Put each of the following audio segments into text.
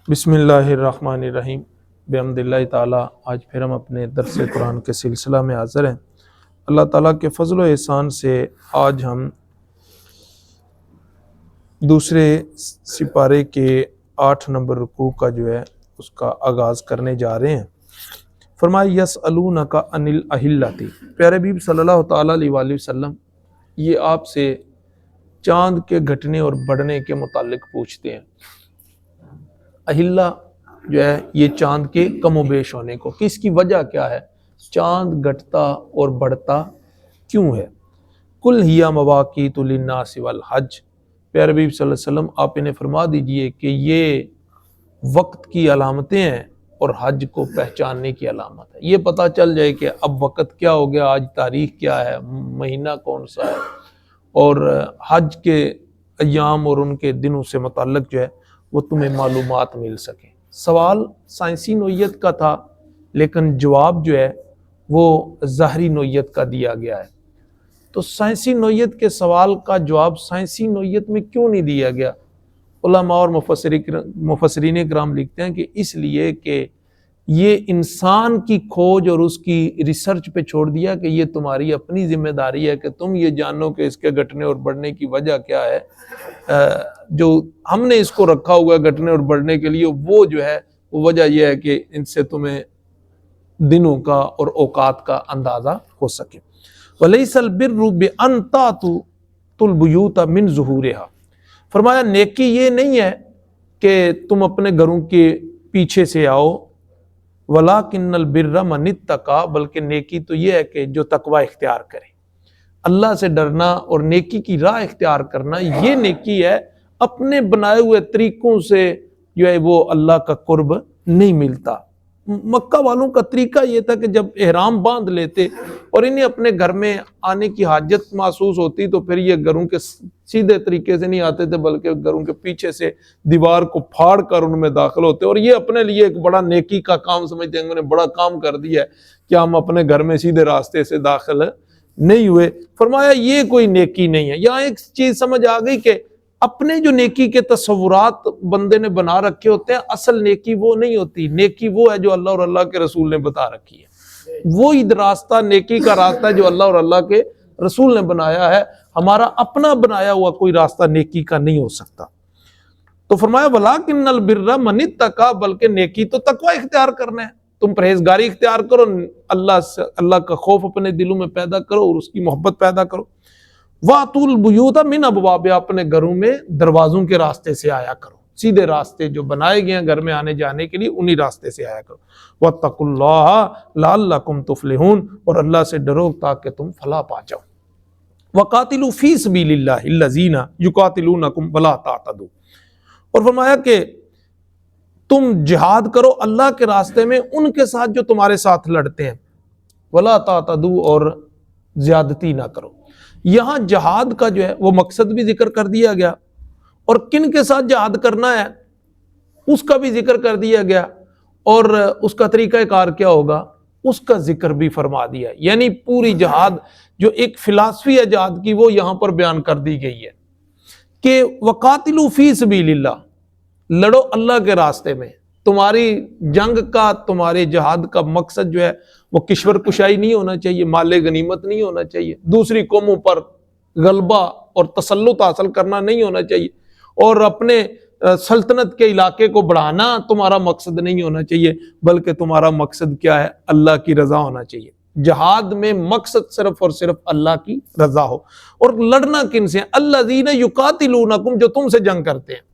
بسم اللہ الرحمن الرحیم۔ بحمد اللہ تعالیٰ آج پھر ہم اپنے درس قرآن کے سلسلہ میں حاضر ہیں۔ اللہ تعالیٰ کے فضل و احسان سے آج ہم دوسرے سپارے کے 8 نمبر رکوع کا اس کا آغاز کرنے جا رہے ہیں۔ فرمایا یسألونک عن الاہلۃ، پیارے حبیب صلی اللہ تعالیٰ علیہ وآلہ وسلم یہ آپ سے چاند کے گھٹنے اور بڑھنے کے متعلق پوچھتے ہیں۔ اہلہ یہ چاند کے کم و بیش ہونے کو، کہ اس کی وجہ کیا ہے، چاند گھٹتا اور بڑھتا کیوں ہے۔ قل ہی مواقیت للناس والحج، پیارے حبیب صلی اللہ علیہ وسلم آپ انہیں فرما دیجئے کہ یہ وقت کی علامتیں ہیں اور حج کو پہچاننے کی علامت ہے۔ یہ پتہ چل جائے کہ اب وقت کیا ہو گیا، آج تاریخ کیا ہے، مہینہ کون سا ہے، اور حج کے ایام اور ان کے دنوں سے متعلق وہ تمہیں معلومات مل سکیں۔ سوال سائنسی نوعیت کا تھا، لیکن جواب وہ ظاہری نوعیت کا دیا گیا ہے۔ تو سائنسی نوعیت کے سوال کا جواب سائنسی نوعیت میں کیوں نہیں دیا گیا؟ علماء اور مفسرین کرام لکھتے ہیں کہ اس لیے کہ یہ انسان کی کھوج اور اس کی ریسرچ پہ چھوڑ دیا کہ یہ تمہاری اپنی ذمہ داری ہے کہ تم یہ جانو کہ اس کے گھٹنے اور بڑھنے کی وجہ کیا ہے۔ جو ہم نے اس کو رکھا ہوا ہے گھٹنے اور بڑھنے کے لیے، وہ وہ وجہ یہ ہے کہ ان سے تمہیں دنوں کا اور اوقات کا اندازہ ہو سکے۔ وَلَيْسَ الْبِرُّ بِأَن تَأْتُوا الْبُيُوتَ مِن ظُهُورِهَا، فرمایا نیکی یہ نہیں ہے کہ تم اپنے گھروں کے پیچھے سے آؤ، وَلَكِنَّ الْبِرَّ مَنِ اتَّقَىٰ، بلکہ نیکی تو یہ ہے کہ جو تقوی اختیار کرے، اللہ سے ڈرنا اور نیکی کی راہ اختیار کرنا، یہ نیکی ہے۔ اپنے بنائے ہوئے طریقوں سے وہ اللہ کا قرب نہیں ملتا۔ مکہ والوں کا طریقہ یہ تھا کہ جب احرام باندھ لیتے اور انہیں اپنے گھر میں آنے کی حاجت محسوس ہوتی تو پھر یہ گھروں کے سیدھے طریقے سے نہیں آتے تھے، بلکہ گھروں کے پیچھے سے دیوار کو پھاڑ کر ان میں داخل ہوتے، اور یہ اپنے لیے ایک بڑا نیکی کا کام سمجھتے ہیں، انہوں نے بڑا کام کر دیا ہے کہ ہم اپنے گھر میں سیدھے راستے سے داخل نہیں ہوئے۔ فرمایا یہ کوئی نیکی نہیں ہے۔ یہاں ایک چیز سمجھ آ گئی کہ اپنے جو نیکی کے تصورات بندے نے بنا رکھے ہوتے ہیں، اصل نیکی وہ نہیں ہوتی۔ نیکی وہ ہے جو اللہ اور اللہ کے رسول نے بتا رکھی ہے، وہی راستہ نیکی کا راستہ ہے جو اللہ اور اللہ کے رسول نے بنایا ہے۔ ہمارا اپنا بنایا ہوا کوئی راستہ نیکی کا نہیں ہو سکتا۔ تو فرمایا وَلَكِنَّ الْبِرَّ مَنِ اتَّقَىٰ، بلکہ نیکی تو تقوی اختیار کرنا ہے، تم پرہیزگاری اختیار کرو، اللہ کا خوف اپنے دلوں میں پیدا کرو اور اس کی محبت پیدا کرو۔ وَأْتُوا الْبُيُوتَ مِنْ أَبْوَابِهَا، اپنے گھروں میں دروازوں کے راستے سے آیا کرو، سیدھے راستے جو بنائے گئے ہیں گھر میں آنے جانے کے لیے، انہی راستے سے آیا کرو۔ وَاتَّقُوا اللَّهَ لَعَلَّكُمْ تُفْلِحُونَ، اور اللہ سے ڈرو تاکہ تم فلاح پا جاؤ۔ وَقَاتِلُوا فِي سَبِيلِ اللَّهِ الَّذِينَ يُقَاتِلُونَكُمْ وَلَا تَعْتَدُوا، اور فرمایا کہ تم جہاد کرو اللہ کے راستے میں ان کے ساتھ جو تمہارے ساتھ لڑتے ہیں، وَلَا تَعْتَدُوا، اور زیادتی نہ کرو۔ یہاں جہاد کا وہ مقصد بھی ذکر کر دیا گیا، اور کن کے ساتھ جہاد کرنا ہے اس کا بھی ذکر کر دیا گیا، اور اس کا طریقہ کار کیا ہوگا اس کا ذکر بھی فرما دیا۔ یعنی پوری جہاد جو ایک فلسفی ہے جہاد کی، وہ یہاں پر بیان کر دی گئی ہے کہ وَقَاتِلُوا فِي سَبِيلِ اللَّهِ، لڑو اللہ کے راستے میں۔ تمہاری جنگ کا، تمہارے جہاد کا مقصد وہ کشور کشائی نہیں ہونا چاہیے، مال غنیمت نہیں ہونا چاہیے، دوسری قوموں پر غلبہ اور تسلط حاصل کرنا نہیں ہونا چاہیے، اور اپنے سلطنت کے علاقے کو بڑھانا تمہارا مقصد نہیں ہونا چاہیے، بلکہ تمہارا مقصد کیا ہے، اللہ کی رضا ہونا چاہیے۔ جہاد میں مقصد صرف اور صرف اللہ کی رضا ہو۔ اور لڑنا کن سے؟ الذین یقاتلونکم، جو تم سے جنگ کرتے ہیں۔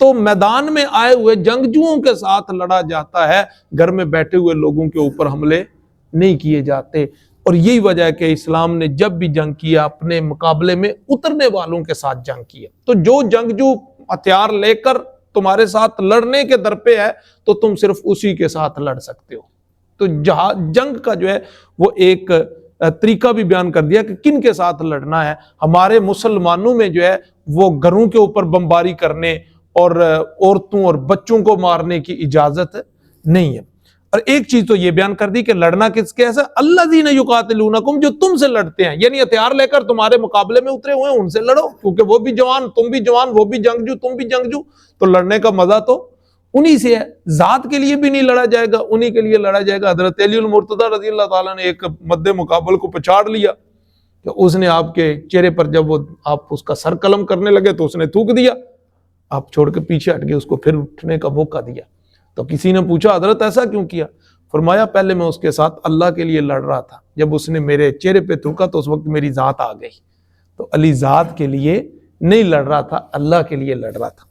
تو میدان میں آئے ہوئے جنگجوؤں کے ساتھ لڑا جاتا ہے، گھر میں بیٹھے ہوئے لوگوں کے اوپر حملے نہیں کیے جاتے۔ اور یہی وجہ ہے کہ اسلام نے جب بھی جنگ کیا اپنے مقابلے میں اترنے والوں کے ساتھ جنگ کیا۔ تو جو جنگجو ہتھیار لے کر تمہارے ساتھ لڑنے کے در پہ ہے تو تم صرف اسی کے ساتھ لڑ سکتے ہو۔ تو جنگ کا وہ ایک طریقہ بھی بیان کر دیا کہ کن کے ساتھ لڑنا ہے۔ ہمارے مسلمانوں میں وہ گھروں کے اوپر بمباری کرنے اور عورتوں اور بچوں کو مارنے کی اجازت نہیں ہے۔ اور ایک چیز تو یہ بیان کر دی کہ لڑنا کس کے ایسا، الذین یقاتلونکم، جو تم سے لڑتے ہیں، یعنی ہتھیار لے کر تمہارے مقابلے میں اترے ہوئے ہیں، ان سے لڑو، کیونکہ وہ بھی جوان، تم بھی جوان، وہ بھی جنگجو، تم بھی جنگجو، تو لڑنے کا مزہ تو انہی سے ہے، ذات کے لیے بھی نہیں لڑا جائے گا، انہی کے لیے لڑا جائے گا۔ حضرت علی المرتضیٰ رضی اللہ تعالیٰ نے ایک مد مقابل کو پچھاڑ لیا کہ اس نے آپ کے چہرے پر جب وہ آپ اس کا سر قلم کرنے لگے تو اس نے تھوک دیا، آپ چھوڑ کے پیچھے ہٹ گئے، اس کو پھر اٹھنے کا موقع دیا۔ تو کسی نے پوچھا حضرت ایسا کیوں کیا؟ فرمایا پہلے میں اس کے ساتھ اللہ کے لیے لڑ رہا تھا، جب اس نے میرے چہرے پہ تھوکا تو اس وقت میری ذات آ گئی، تو علی ذات کے لیے نہیں لڑ رہا تھا، اللہ کے لیے لڑ رہا تھا۔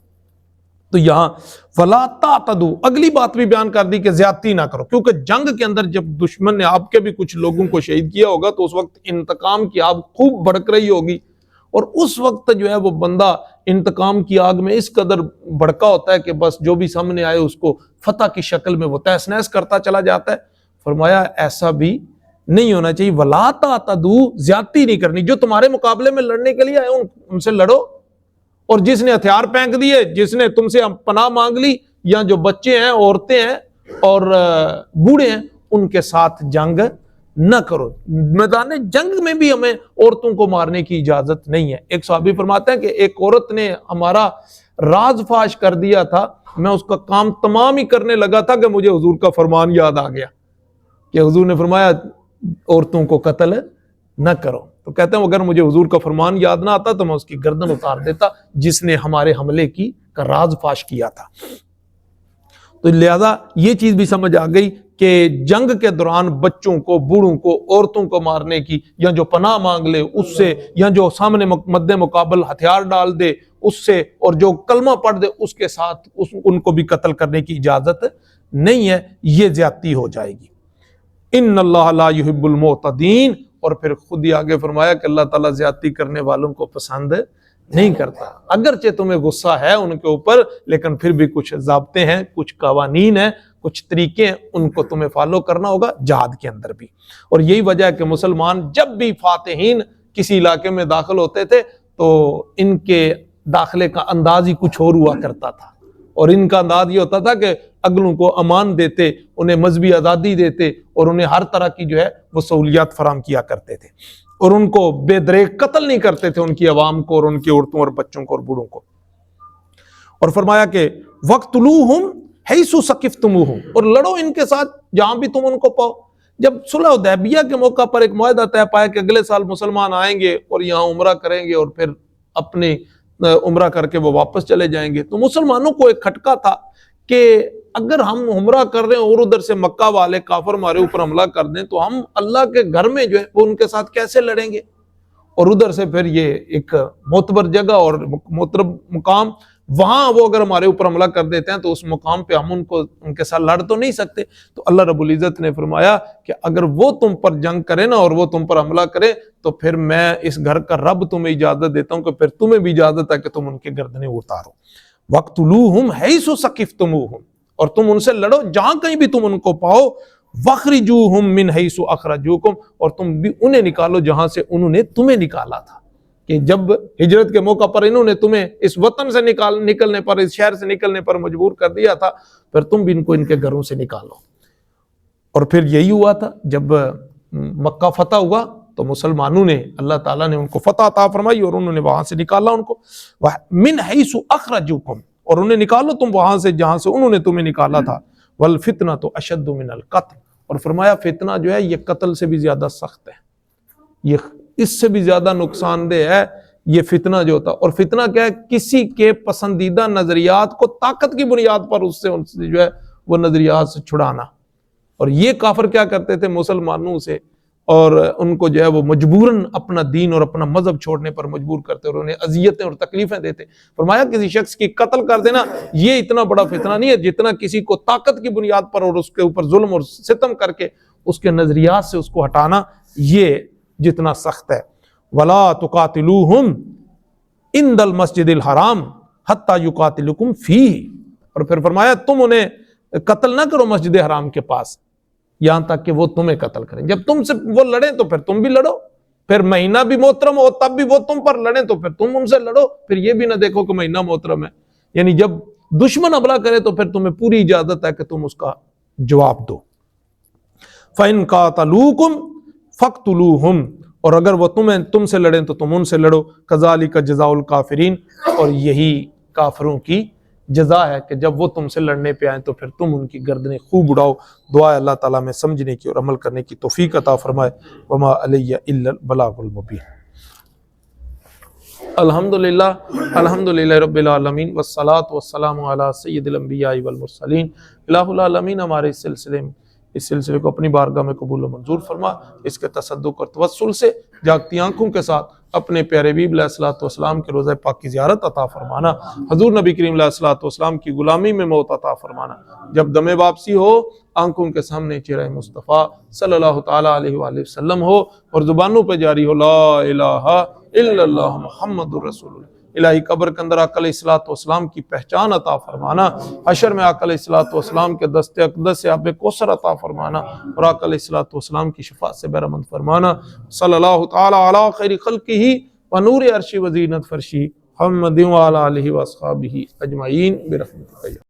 تو یہاں فلا تعتدوا، اگلی بات بھی بیان کر دی کہ زیادتی نہ کرو، کیونکہ جنگ کے اندر جب دشمن نے آپ کے بھی کچھ لوگوں کو شہید کیا ہوگا تو اس وقت انتقام کی آگ خوب بھڑک رہی ہوگی، اور اس وقت جو ہے وہ بندہ انتقام کی آگ میں اس قدر بھڑکا ہوتا ہے کہ بس جو بھی سامنے آئے اس کو فتح کی شکل میں وہ تہس نہس کرتا چلا جاتا ہے۔ فرمایا ایسا بھی نہیں ہونا چاہیے، ولا تعتدوا، زیادتی نہیں کرنی، جو تمہارے مقابلے میں لڑنے کے لیے آئے ان سے لڑو، اور جس نے ہتھیار پھینک دیے، جس نے تم سے پناہ مانگ لی، یا جو بچے ہیں، عورتیں ہیں اور بوڑھے ہیں، ان کے ساتھ جنگ نہ کرو۔ میدان جنگ میں بھی ہمیں عورتوں کو مارنے کی اجازت نہیں ہے۔ ایک صحابی فرماتے ہیں کہ ایک عورت نے ہمارا راز فاش کر دیا تھا، میں اس کا کام تمام ہی کرنے لگا تھا کہ مجھے حضور کا فرمان یاد آ گیا کہ حضور نے فرمایا عورتوں کو قتل نہ کرو، تو کہتے ہیں اگر مجھے حضور کا فرمان یاد نہ آتا تو میں اس کی گردن اتار دیتا جس نے ہمارے حملے کا راز فاش کیا تھا۔ تو لہذا یہ چیز بھی سمجھ آ گئی کہ جنگ کے دوران بچوں کو، بوڑھوں کو، عورتوں کو مارنے کی، یا جو پناہ مانگ لے اس سے، یا جو سامنے مد مقابل ہتھیار ڈال دے اس سے، اور جو کلمہ پڑھ دے اس کے ساتھ ان کو بھی قتل کرنے کی اجازت نہیں ہے، یہ زیادتی ہو جائے گی۔ ان اللہ لا یحب المعتدین، اور پھر خود ہی آگے فرمایا کہ اللہ تعالیٰ زیادتی کرنے والوں کو پسند نہیں کرتا۔ اگرچہ تمہیں غصہ ہے ان کے اوپر، لیکن پھر بھی کچھ ضابطے ہیں، کچھ قوانین ہیں، کچھ طریقے ہیں، ان کو تمہیں فالو کرنا ہوگا جہاد کے اندر بھی۔ اور یہی وجہ ہے کہ مسلمان جب بھی فاتحین کسی علاقے میں داخل ہوتے تھے تو ان کے داخلے کا انداز ہی کچھ اور ہوا کرتا تھا، اور ان کا انداز یہ ہوتا تھا کہ اگلوں کو امان دیتے، انہیں مذہبی آزادی دیتے، اور انہیں ہر طرح کی جو ہے وہ سہولیات فراہم کیا کرتے تھے، اور ان کو بے دریغ قتل نہیں کرتے تھے، ان کی عوام کو اور ان کی عورتوں اور بچوں کو اور بوڑھوں کو۔ اور فرمایا کہ وَاقْتُلُوهُمْ حَيْثُ ثَقِفْتُمُوهُمْ، اور لڑو ان کے ساتھ جہاں بھی تم ان کو پاؤ۔ جب صلح حدیبیہ کے موقع پر ایک معاہدہ طے پایا کہ اگلے سال مسلمان آئیں گے اور یہاں عمرہ کریں گے اور پھر اپنے عمرہ کر کے وہ واپس چلے جائیں گے، تو مسلمانوں کو ایک کھٹکا تھا کہ اگر ہم عمرہ کر رہے ہیں اور ادھر سے مکہ والے کافر ہمارے اوپر حملہ کر دیں تو ہم اللہ کے گھر میں جو ہے وہ ان کے ساتھ کیسے لڑیں گے، اور ادھر سے پھر یہ ایک معتبر جگہ اور معتبر مقام، وہاں وہ اگر ہمارے اوپر حملہ کر دیتے ہیں تو اس مقام پہ ہم ان کے ساتھ لڑ تو نہیں سکتے۔ تو اللہ رب العزت نے فرمایا کہ اگر وہ تم پر جنگ کرے نا اور وہ تم پر حملہ کرے تو پھر میں اس گھر کا رب تمہیں اجازت دیتا ہوں کہ پھر تمہیں بھی اجازت ہے کہ تم ان کے گردنیں اتارو۔ وَاقْتُلُوهُمْ حَيْثُ ثَقِفْتُمُوهُمْ، اور تم ان سے لڑو جہاں کہیں بھی تم ان کو پاؤ۔ وَاخْرِجُوهُمْ مِنْ حَيْثُ أَخْرَجُوكُمْ، اور تم بھی انہیں نکالو جہاں سے انہوں نے تمہیں نکالا تھا، کہ جب ہجرت کے موقع پر انہوں نے تمہیں اس وطن سے نکلنے پر، اس شہر سے نکلنے پر مجبور کر دیا تھا، پھر تم بھی ان کو ان کے گھروں سے نکالو۔ اور پھر یہی ہوا تھا، جب مکہ فتح ہوا تو مسلمانوں نے، اللہ تعالیٰ نے ان کو فتح عطا فرمائی اور انہوں نے وہاں سے نکالا ان کو۔ مِنْ حَيْثُ أَخْرَجُوكُمْ، اور انہیں نکالو تم وہاں سے جہاں سے انہوں نے تمہیں نکالا تھا۔ وَالْفِتْنَةُ أَشَدُّ مِنَ الْقَتْلِ، اور فرمایا فتنہ جو ہے یہ قتل سے بھی زیادہ سخت ہے، یہ اس سے بھی زیادہ نقصان دہ ہے یہ فتنہ جو ہوتا۔ اور فتنہ کیا ہے؟ کسی کے پسندیدہ نظریات کو طاقت کی بنیاد پر اس سے جو ہے وہ نظریات سے چھڑانا۔ اور یہ کافر کیا کرتے تھے مسلمانوں سے، اور ان کو جو ہے وہ مجبوراً اپنا دین اور اپنا مذہب چھوڑنے پر مجبور کرتے اور انہیں اذیتیں اور تکلیفیں دیتے۔ فرمایا کسی شخص کی قتل کر دینا یہ اتنا بڑا فتنہ نہیں ہے جتنا کسی کو طاقت کی بنیاد پر اور اس کے اوپر ظلم اور ستم کر کے اس کے نظریات سے اس کو ہٹانا، یہ جتنا سخت ہے۔ وَلَا تُقَاتِلُوهُمْ عِنْدَ الْمَسْجِدِ الْحَرَامِ حَتَّى يُقَاتِلُوكُمْ فِيهِ، اور پھر فرمایا تم انہیں قتل نہ کرو مسجد حرام کے پاس یہاں تک کہ وہ تمہیں قتل کریں۔ جب تم سے وہ لڑیں تو پھر تم بھی لڑو، پھر مہینہ بھی محترم ہو تب بھی وہ تم پر لڑیں تو پھر تم ان سے لڑو، پھر یہ بھی نہ دیکھو کہ مہینہ محترم ہے۔ یعنی جب دشمن حملہ کرے تو پھر تمہیں پوری اجازت ہے کہ تم اس کا جواب دو۔ فَإِنْ قَاتَلُوكُمْ فَاقْتُلُوهُمْ، اور اگر وہ تم سے لڑیں تو تم ان سے لڑو۔ كَذَلِكَ جَزَاءُ الْكَافِرِينَ، اور یہی کافروں کی جزا ہے کہ جب وہ تم سے لڑنے پہ آئیں تو پھر تم ان کی گردنیں خوب اڑاؤ۔ دعا ہے اللہ تعالیٰ میں سمجھنے کی اور عمل کرنے کی توفیق عطا فرمائے۔ وما علیہ الا البلاغ المبین۔ الحمدللہ رب العالمین والصلاة والسلام علی سید الانبیاء والمرسلین۔ الہ العالمین ہمارے اس سلسلے کو اپنی بارگاہ میں قبول و منظور فرما۔ اس کے تصدق اور توسل سے جاگتی آنکھوں کے ساتھ اپنے پیارے حبیب علیہ الصلوۃ والسلام کے روضہ پاک کی زیارت عطا فرمانا۔ حضور نبی کریم علیہ الصلوۃ والسلام کی غلامی میں موت عطا فرمانا۔ جب دم واپسی ہو آنکھوں کے سامنے چہرہ مصطفیٰ صلی اللہ تعالیٰ علیہ وآلہ وسلم ہو اور زبانوں پہ جاری ہو لا الہ الا اللہ محمد الرسول اللہ۔ الہی قبر کے اندر آقا علیہ الصلوۃ والسلام کی پہچان عطا فرمانا۔ حشر میں آقا علیہ الصلوۃ والسلام کے دست اقدس سے آب کوثر عطا فرمانا اور آقا علیہ الصلوۃ والسلام کی شفاعت سے بہرمند فرمانا۔ صلی اللہ تعالی علی خیر خلقہ ونور عرشی وزینت فرشی محمد وعلی آلہ واصحابہ اجمعین برحمتک۔